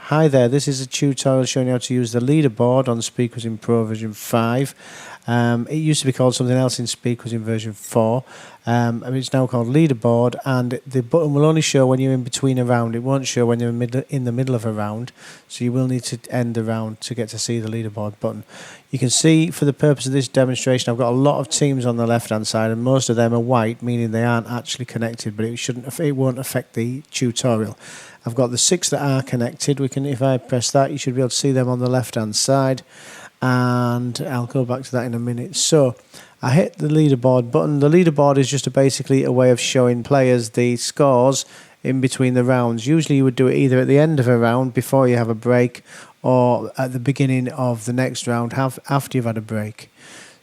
Hi there, this is a tutorial showing you how to use the leaderboard on SQPRO Pro version 5. It used to be called something else in SQPRO version 4. It's now called leaderboard, and the button will only show when you're in between a round. It won't show when you're in the middle of a round, so you will need to end the round to get to see the leaderboard button. You can see, for the purpose of this demonstration, I've got a lot of teams on the left hand side, and most of them are white, meaning they aren't actually connected, but it won't affect the tutorial. I've got the 6 that are connected. If I press that, you should be able to see them on the left hand side, and I'll go back to that in a minute. So I hit the leaderboard button. The leaderboard is just basically a way of showing players the scores in between the rounds. Usually you would do it either at the end of a round before you have a break, or at the beginning of the next round after you've had a break.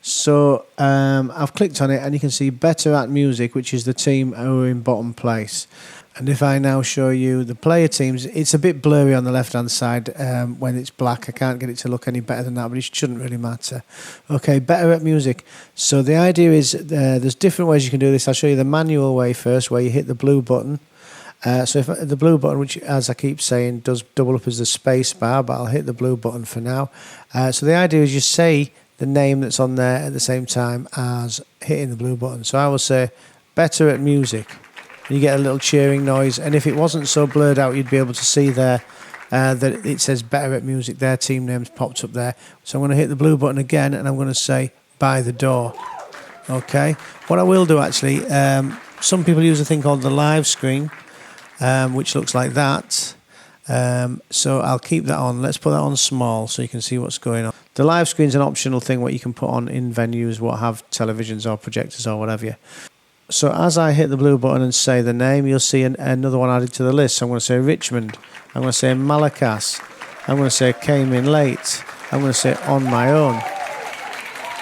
So I've clicked on it, and you can see Better at Music, which is the team who are in bottom place. And if I now show you the player teams, it's a bit blurry on the left hand side when it's black. I can't get it to look any better than that, but it shouldn't really matter. Okay, Better at Music. So the idea is there's different ways you can do this. I'll show you the manual way first, where you hit the blue button. So if the blue button, which, as I keep saying, does double up as the space bar, but I'll hit the blue button for now. So the idea is you say the name that's on there at the same time as hitting the blue button. So I will say Better at Music. You get a little cheering noise, and if it wasn't so blurred out, you'd be able to see there that it says Better at Music. Their team name's popped up there. So I'm going to hit the blue button again, and I'm going to say By the Door. Okay. What I will do, actually, some people use a thing called the live screen, which looks like that. So I'll keep that on. Let's put that on small so you can see what's going on. The live screen's an optional thing what you can put on in venues what have televisions or projectors or whatever. So as I hit the blue button and say the name, you'll see another one added to the list. So I'm going to say Richmond. I'm going to say Malakas. I'm going to say Came In Late. I'm going to say On My Own.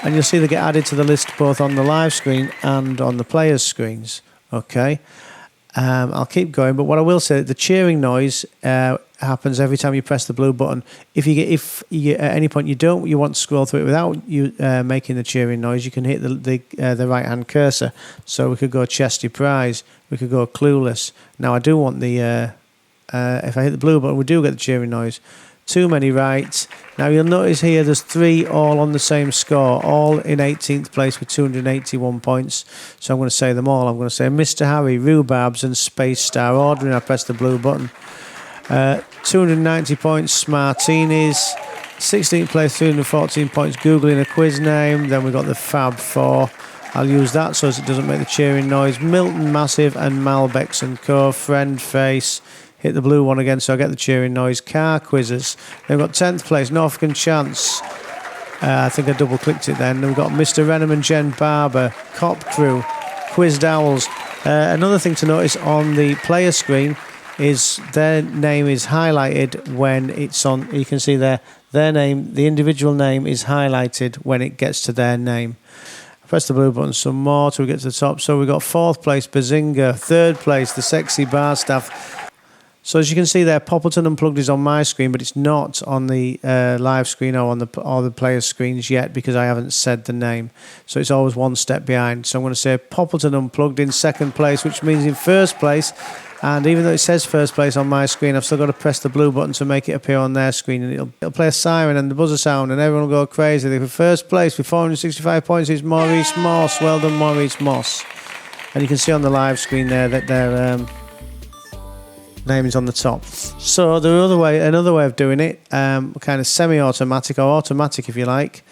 And you'll see they get added to the list both on the live screen and on the players' screens. Okay. I'll keep going, but what I will say, the cheering noise happens every time you press the blue button. If you at any point you want to scroll through it without you making the cheering noise, you can hit the right hand cursor. So we could go Chesty Prize, we could go Clueless. Now I do want the if I hit the blue button, we do get the cheering noise. Too Many Rights. Now you'll notice here there's 3 all on the same score, all in 18th place with 281 points. So I'm going to say them all. I'm going to say Mr. Harry, Rhubarbs and Space Star. Ordering, I press the blue button. 290 points, Smartinis. 16th place, 314 points, Googling a quiz name. Then we've got the Fab 4. I'll use that so as it doesn't make the cheering noise. Milton Massive and Malbecs and Co. Friend Face. Hit the blue one again so I get the cheering noise. Car Quizzes. Then we've got 10th place, Norfolk Chance. I think I double clicked it then. Then we've got Mr. Renham and Jen Barber. Cop Crew. Quizzed Owls. Another thing to notice on the player screen is their name is highlighted when it's on. You can see their name, the individual name is highlighted when it gets to their name. Press the blue button some more till we get to the top. So we've got 4th place, Bazinga. 3rd place, the Sexy Bar Staff. So as you can see there, Poppleton Unplugged is on my screen, but it's not on the live screen or on the players' screens yet because I haven't said the name. So it's always one step behind. So I'm going to say Poppleton Unplugged in 2nd place, which means in 1st place. And even though it says 1st place on my screen, I've still got to press the blue button to make it appear on their screen. And it'll play a siren and the buzzer sound, and everyone will go crazy. The 1st place with 465 points is Maurice Moss. Well done, Maurice Moss. And you can see on the live screen there that their name is on the top. So another way of doing it, kind of semi-automatic or automatic if you like.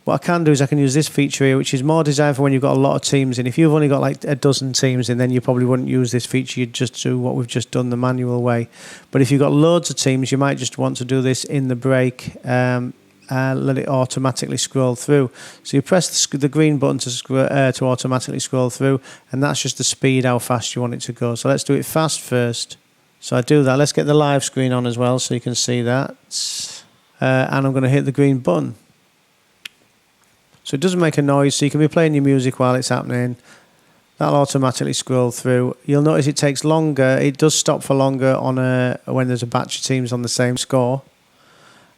What I can do is I can use this feature here, which is more designed for when you've got a lot of teams in. If you've only got like a dozen teams in, then you probably wouldn't use this feature. You'd just do what we've just done the manual way. But if you've got loads of teams, you might just want to do this in the break. Let it automatically scroll through. So you press the green button to automatically scroll through, and that's just the speed, how fast you want it to go. So let's do it fast first. So I do that. Let's get the live screen on as well so you can see that. And I'm going to hit the green button. So it doesn't make a noise, so you can be playing your music while it's happening. That'll automatically scroll through. You'll notice it takes longer. It does stop for longer on when there's a batch of teams on the same score.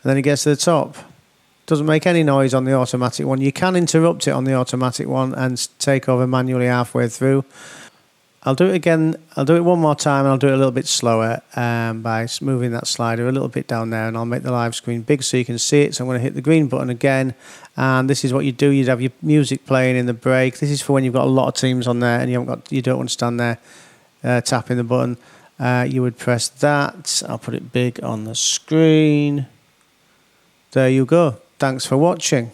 And then it gets to the top. Doesn't make any noise on the automatic one. You can interrupt it on the automatic one and take over manually halfway through. I'll do it again. I'll do it one more time, and I'll do it a little bit slower by moving that slider a little bit down there, and I'll make the live screen big so you can see it. So I'm going to hit the green button again, and this is what you do. You'd have your music playing in the break. This is for when you've got a lot of teams on there and you don't want to stand there tapping the button. You would press that. I'll put it big on the screen. There you go. Thanks for watching.